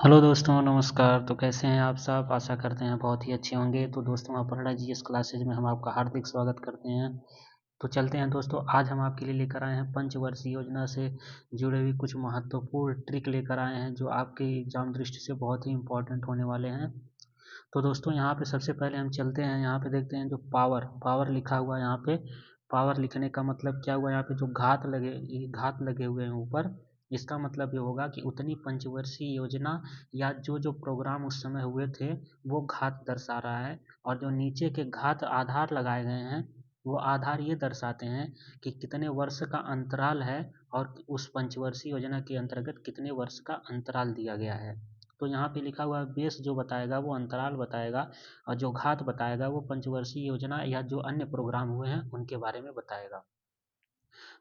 Hello दोस्तों, नमस्कार। तो कैसे हैं आप सब? आशा करते हैं बहुत ही अच्छे होंगे। तो दोस्तों, अपराड़ा जीएस क्लासेज में हम आपका हार्दिक स्वागत करते हैं। तो चलते हैं दोस्तों, आज हम आपके लिए लेकर आए हैं पंचवर्षीय योजना से जुड़े हुए कुछ महत्वपूर्ण ट्रिक लेकर आए हैं जो आपके एग्जाम दृष्टि से बहुत ही इम्पोर्टेंट होने वाले हैं। तो दोस्तों, यहाँ पे सबसे पहले हम चलते हैं, यहाँ पे देखते हैं जो पावर पावर लिखा हुआ है। यहाँ पे पावर लिखने का मतलब क्या हुआ? यहाँ पे जो घात लगे हुए हैं ऊपर, इसका मतलब ये होगा कि उतनी पंचवर्षीय योजना या जो जो प्रोग्राम उस समय हुए थे वो घात दर्शा रहा है। और जो नीचे के घात आधार लगाए गए हैं वो आधार ये दर्शाते हैं कि कितने वर्ष का अंतराल है और उस पंचवर्षीय योजना के अंतर्गत कितने वर्ष का अंतराल दिया गया है। तो यहाँ पे लिखा हुआ बेस जो बताएगा वो अंतराल बताएगा, और जो घात बताएगा वो पंचवर्षीय योजना या जो अन्य प्रोग्राम हुए हैं उनके बारे में बताएगा।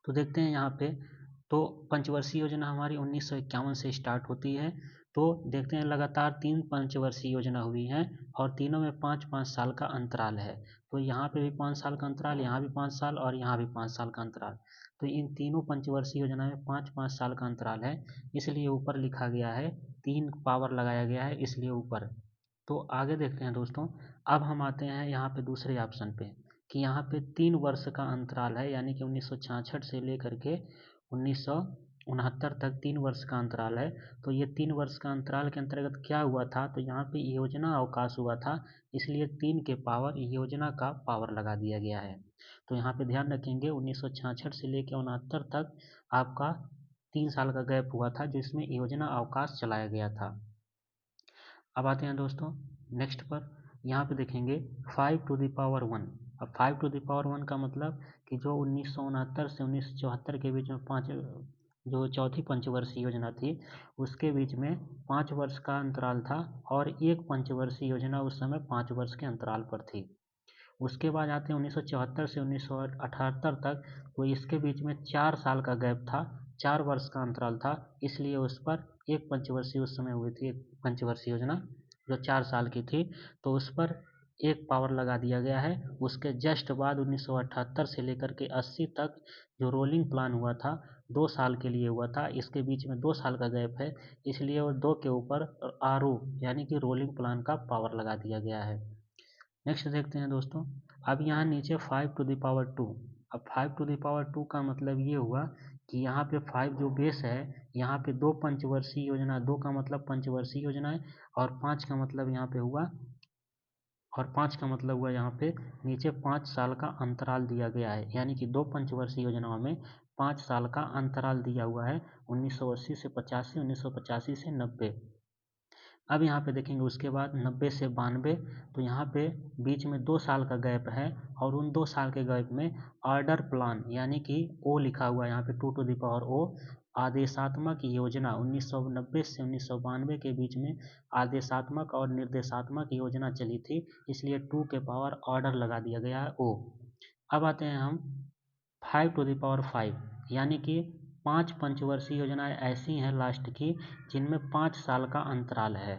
तो देखते हैं यहाँ पे, तो पंचवर्षीय योजना हमारी 1951 से स्टार्ट होती है। तो देखते हैं लगातार 3 पंचवर्षीय योजना हुई हैं और तीनों में 5-5 साल का अंतराल है। तो यहाँ पे भी 5 साल का अंतराल, यहाँ भी 5 साल और यहाँ भी 5 साल का अंतराल। तो इन तीनों पंचवर्षीय योजना में 5-5 साल का अंतराल है, इसलिए ऊपर लिखा गया है, 3 पावर लगाया गया है इसलिए ऊपर। तो आगे देखते हैं दोस्तों, अब हम आते हैं यहाँ पे दूसरे ऑप्शन पे कि यहाँ पे 3 वर्ष का अंतराल है, यानी कि 1966 से लेकर के 1969 तक 3 वर्ष का अंतराल है। तो ये 3 वर्ष का अंतराल के अंतर्गत क्या हुआ था? तो यहाँ पे योजना अवकाश हुआ था, इसलिए 3 के पावर योजना का पावर लगा दिया गया है। तो यहाँ पे ध्यान रखेंगे, 1966 से लेकर 69 तक आपका 3 साल का गैप हुआ था जिसमें योजना अवकाश चलाया गया था। अब आते हैं दोस्तों नेक्स्ट पर, यहाँ पे देखेंगे 5⁻1। अब 5⁻1 का मतलब कि जो 1969 से 1974 के बीच में पाँच, जो चौथी पंचवर्षीय योजना थी उसके बीच में 5 वर्ष का अंतराल था, और एक पंचवर्षीय योजना उस समय 5 वर्ष के अंतराल पर थी। उसके बाद आते हैं 1974 से 1978 तक, तो इसके बीच में 4 साल का गैप था, 4 वर्ष का अंतराल था, इसलिए उस पर एक पंचवर्षीय उस समय हुई थी, एक पंचवर्षीय योजना जो 4 साल की थी, तो उस पर एक पावर लगा दिया गया है। उसके जस्ट बाद 1978 से लेकर के 80 तक जो रोलिंग प्लान हुआ था 2 साल के लिए हुआ था, इसके बीच में 2 साल का गैप है, इसलिए वो 2 के ऊपर आरओ यानी कि रोलिंग प्लान का पावर लगा दिया गया है। नेक्स्ट देखते हैं दोस्तों, अब यहाँ नीचे 5⁻2। अब 5⁻2 का मतलब ये हुआ कि यहाँ पे 5 जो बेस है, यहाँ पे 2 पंचवर्षीय योजना, 2 का मतलब पंचवर्षीय योजना है, और 5 का मतलब यहाँ पे हुआ, और 5 का मतलब हुआ यहाँ पे नीचे 5 साल का अंतराल दिया गया है, यानी कि 2 पंचवर्षीय योजनाओं में 5 साल का अंतराल दिया हुआ है, 1980 से 85, 1985 से 90। अब यहाँ पे देखेंगे उसके बाद 90 से 92, तो यहाँ पे बीच में 2 साल का गैप है, और उन 2 साल के गैप में ऑर्डर प्लान यानी कि ओ लिखा हुआ है यहाँ पे 2⁻O आदेशात्मक योजना 1990 से 1992 के बीच में आदेशात्मक और निर्देशात्मक योजना चली थी, इसलिए 2 के पावर ऑर्डर लगा दिया गया है ओ। अब आते हैं हम 5⁻5, यानी कि 5 पंचवर्षीय योजनाएं ऐसी हैं लास्ट की जिनमें 5 साल का अंतराल है।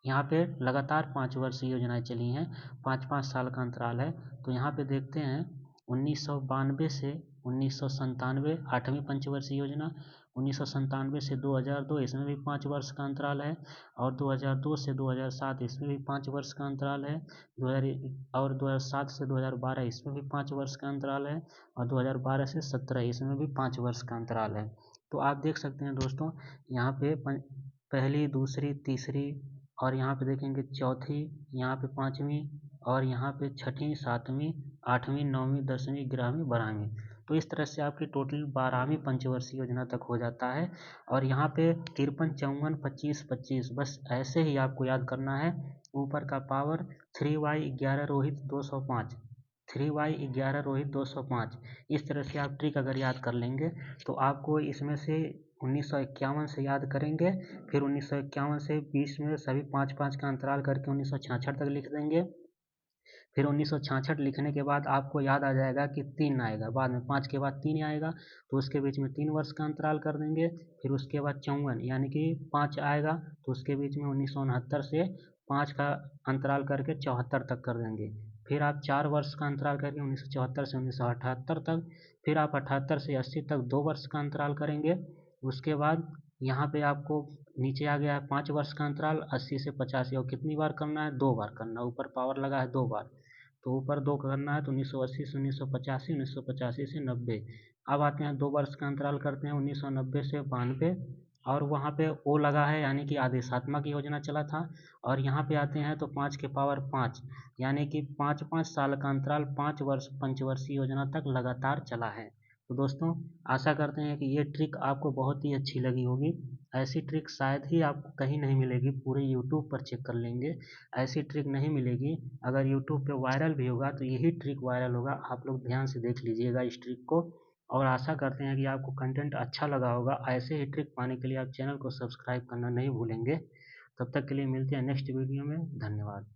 यहाँ पे लगातार 5 वर्षीय योजनाएं चली हैं, 5-5 साल का अंतराल है। तो यहाँ पे देखते हैं 1992 से 1997 8वीं पंचवर्षीय योजना, 1997 से 2002 इसमें भी 5 वर्ष का अंतराल है, और 2002 से 2007 इसमें भी 5 वर्ष का अंतराल है, 2007 से 2012 इसमें भी 5 वर्ष का अंतराल है, और 2012 से 17 इसमें भी 5 वर्ष का अंतराल है। तो आप देख सकते हैं दोस्तों, यहाँ पे पहली, दूसरी, तीसरी, और यहाँ पे देखेंगे चौथी, यहाँ पे 5वीं, और यहाँ पे 6ठी, 7वीं, 8वीं, 9वीं, 10वीं, 11वीं, 12वीं। तो इस तरह से आपकी टोटल 12वीं पंचवर्षीय योजना तक हो जाता है। और यहाँ पे 53, 54, 25, 25 बस ऐसे ही आपको याद करना है। ऊपर का power 3y11 Rohit 205, 3y11 Rohit 205, इस तरह से आप ट्रिक अगर याद कर लेंगे तो आपको इसमें से 1951 से याद करेंगे, फिर 1951 से 20 में सभी 5-5 का अंतराल करके 1966 तक लिख देंगे। फिर 1966 लिखने के बाद आपको याद आ जाएगा कि 3 आएगा, बाद में 5 के बाद 3 आएगा, तो उसके बीच में 3 वर्ष का अंतराल कर देंगे। फिर उसके बाद 54 यानी कि 5 आएगा, तो उसके बीच में 1969 से 5 का अंतराल करके 74 तक कर देंगे। फिर आप 4 वर्ष का अंतराल करके 1974 से 1978 तक, फिर आप 78 से 80 तक 2 वर्ष का अंतराल करेंगे। उसके बाद यहाँ पे आपको नीचे आ गया है 5 वर्ष का अंतराल 80 से 85, और कितनी बार करना है? 2 बार करना है। ऊपर पावर लगा है 2 बार, तो ऊपर 2 करना है, तो 1980 से 1985, 1985 से 90। अब आते हैं 2 वर्ष का अंतराल करते हैं 1990 से 92, और वहाँ पे ओ लगा है यानी कि आदेशात्मक योजना चला था। और यहाँ पे आते हैं तो 5 के पावर 5 यानी कि 5-5 साल का अंतराल 5 वर्ष पंचवर्षीय योजना तक लगातार चला है। तो दोस्तों, आशा करते हैं कि ये ट्रिक आपको बहुत ही अच्छी लगी होगी। ऐसी ट्रिक शायद ही आपको कहीं नहीं मिलेगी, पूरे यूट्यूब पर चेक कर लेंगे, ऐसी ट्रिक नहीं मिलेगी। अगर यूट्यूब पे वायरल भी होगा तो यही ट्रिक वायरल होगा। आप लोग ध्यान से देख लीजिएगा इस ट्रिक को, और आशा करते हैं कि आपको कंटेंट अच्छा लगा होगा। ऐसे ही ट्रिक पाने के लिए आप चैनल को सब्सक्राइब करना नहीं भूलेंगे। तब तक के लिए मिलते हैं नेक्स्ट वीडियो में। धन्यवाद।